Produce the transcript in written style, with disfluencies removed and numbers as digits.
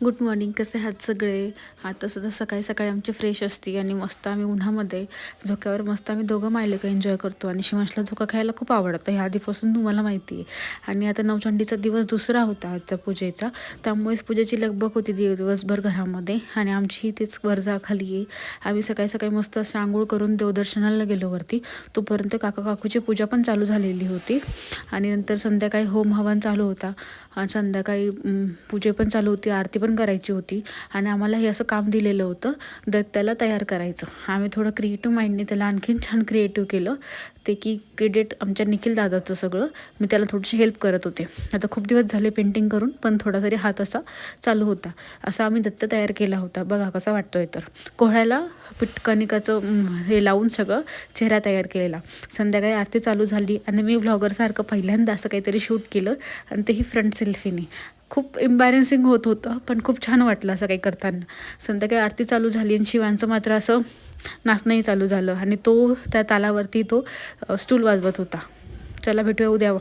Good morning. कसे आहात सगळे? आता सुद्धा सकाळी सकाळी आमची फ्रेश असते आणि मस्त आम्ही उन्हामध्ये झोक्यावर मस्त आम्ही दोघं मायलेक एन्जॉय करतो. आणि शिवांशला झोका खेळायला खूप आवडतं, ह्या आधीपासून तुम्हाला माहिती आहे. आणि आता नवचंडीचा दिवस दुसरा होता आजचा पूजेचा, त्यामुळेच पूजेची लगबग होती दिवसभर घरामध्ये. आणि आमची तेच वर्जा खाली आहे. आम्ही सकाळी सकाळी मस्त असं आंघोळ करून देवदर्शनाला गेलो वरती. तोपर्यंत काका काकूची पूजा पण चालू झालेली होती. आणि नंतर संध्याकाळी होम हवन चालू होता. आणि संध्याकाळी पूजे पण चालू होती, आरती पण करायची होती. आणि आम्हाला हे असं काम दिलेलं होतं दैत्याला तयार करायचं. आम्ही थोडं क्रिएटिव्ह माइंडने त्याला आणखीन छान क्रिएटिव्ह केलं. ते की क्रेडिट आमच्या निखिल दादाचं सगळं. मी त्याला थोडीशी हेल्प करत होते. आता खूप दिवस झाले पेंटिंग करून, पण थोडा तरी हात असा चालू होता. असा आम्ही दत्त तयार केला होता. बघा कसा वाटतोय. तर कोहळ्याला कणिकाचं हे लावून सगळं चेहरा तयार केलेला. संध्याकाळी आरती चालू झाली आणि मी व्लॉगरसारखं पहिल्यांदा असं काहीतरी शूट केलं, आणि तेही फ्रंट सेल्फीने. खूप एम्बॅरेन्सिंग होत होतं, पण खूप छान वाटलं असं काही करताना. संध्याकाळी आरती चालू झाली आणि शिवांचं मात्र असं नाचणंही चालू झालं. आणि तो त्या तालावरती तो स्टूल वाजवत होता. चला भेटूया उद्या.